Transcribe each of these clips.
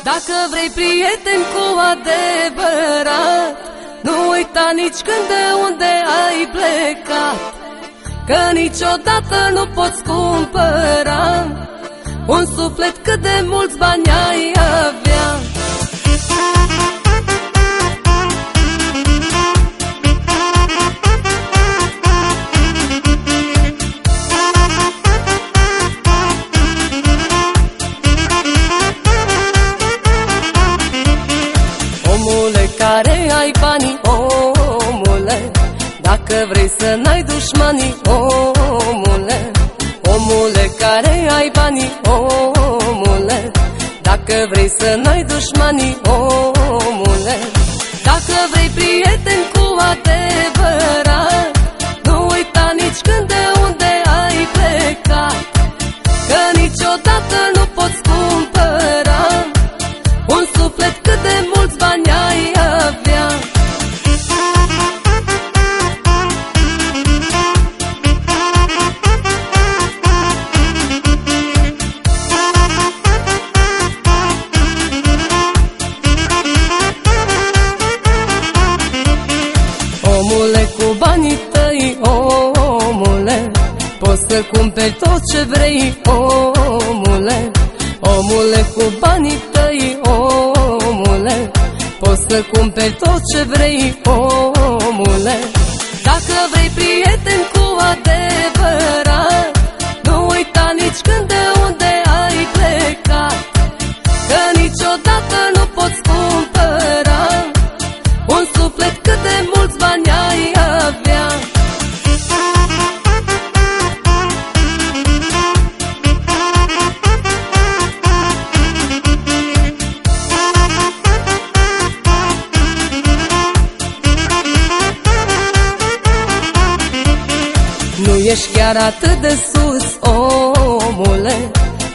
Dacă vrei prieteni cu adevărat, nu uita nici când de unde ai plecat, că niciodată nu poți cumpăra un suflet cât de mulți bani ai avea. Omule care ai banii, omule, dacă vrei să n-ai dușmanii, omule. Omule care ai banii, omule, dacă vrei să n-ai dușmanii, omule. Dacă vrei prieteni cu adevărat, nu uita nici când de unde ai plecat, că niciodată nu poți cumpăra un suflet cât de mulți bani ai avea. Omule, cu banii tăi, omule, poți să cumperi tot ce vrei, omule. Omule, cu banii tăi, omule, poți să cumperi tot ce vrei, omule. Dacă vrei prieteni cu adevărat, nu uita nici când de unde ai plecat, că niciodată nu poți cumpăra un suflet cât de mulți bani ai avea. Nu ești chiar atât de sus, omule,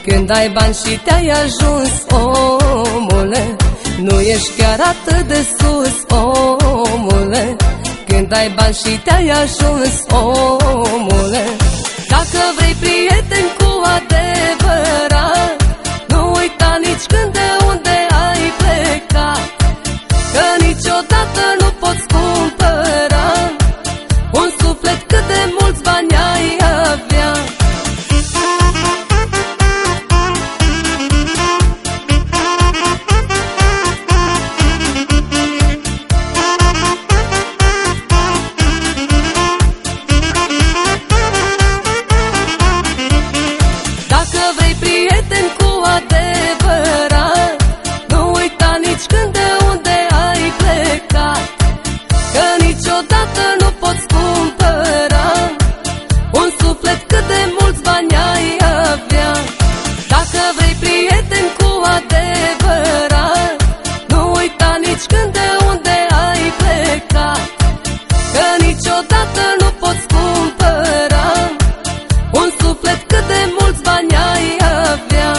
când ai bani și te-ai ajuns, omule. Nu ești chiar atât de sus, omule, când ai bani și te-ai ajuns, omule. Dacă vrei prieteni cu adevărat, nu uita nici când de unde ai plecat, că niciodată nu poți cumpăra un suflet cât de mulți bani ai avea. Dacă vrei prieteni cu adevărat, nu uita nici când de unde ai plecat, că niciodată nu poți cumpăra un suflet cât de mulți bani ai avea. Dacă vrei prieteni cu adevărat, nu uita nici când de unde ai plecat, că niciodată nu poți cumpăra un suflet cât de mulți bani ai avea.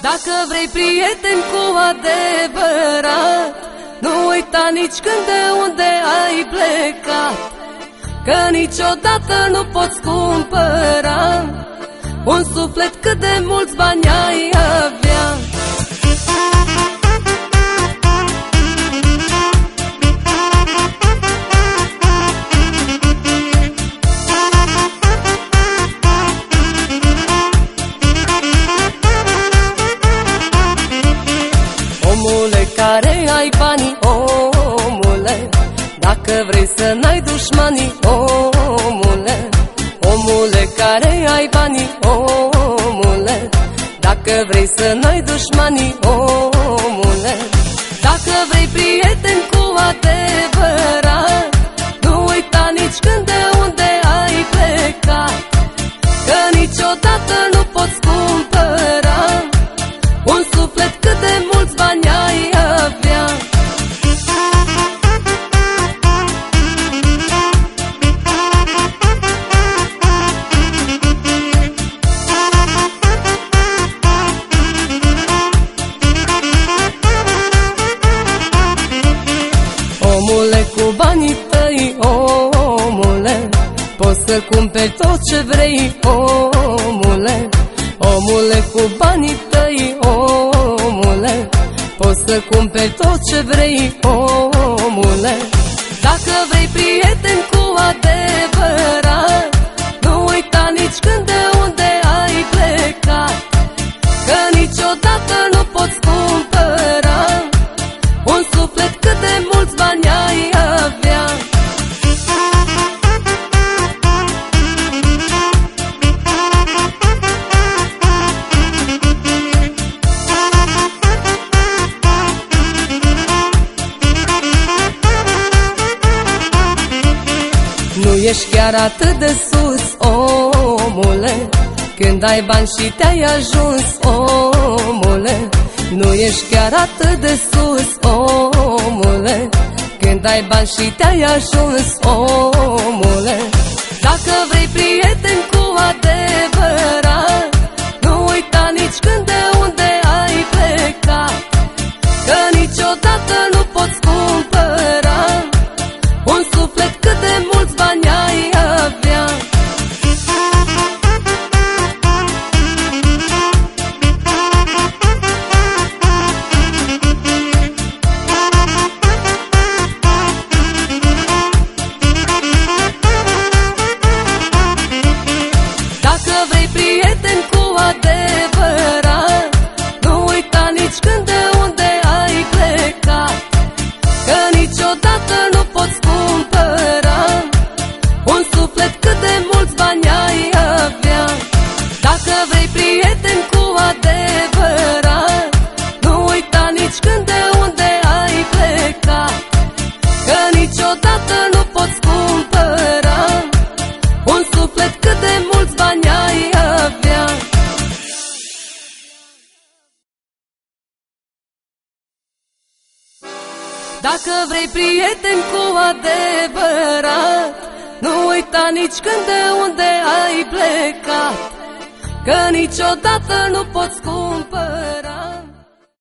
Dacă vrei prieteni cu adevărat, nu uita nici când de unde ai plecat, că niciodată nu poți cumpăra un suflet cât de mulți bani ai avea. Omule care ai banii, omule, dacă vrei să n-ai dușmanii, omule. Omule care ai banii, omule, dacă vrei să n-ai dușmanii, omule. Dacă vrei prieteni cu adevărat, nu uita nici când de unde ai plecat, că niciodată nu poți cumpăra un suflet cât de mulți bani ai avea. poți să cumperi tot ce vrei, omule, omule, cu banii tăi, omule, poți să cumperi tot ce vrei, omule. Dacă vrei prieteni cu adevărat, nu uita nici când de unde ai plecat, că niciodată nu poți cumpăra un suflet cât de mulți bani ai avea. Nu ești chiar atât de sus, omule, când ai bani și te-ai ajuns, omule. Nu ești chiar atât de sus, omule, când ai bani și te-ai ajuns, omule. Dacă vrei prieteni cu adevărat, nu uita nici când de unde ai plecat, că niciodată nu poți cumpăra un suflet cât de mulți bani ai avea. Dacă vrei prieteni cu adevărat, nu uita nici când de unde ai plecat, că niciodată nu poți cumpăra un suflet cât de mulți bani ai avea. Dacă vrei prieteni cu adevărat, nu uita nici când de unde ai plecat, că niciodată nu poți cumpăra un suflet cât de mulți bani ai avea. Dacă vrei prieteni cu adevărat, nu uita nici când de unde ai plecat, că niciodată nu poți cumpăra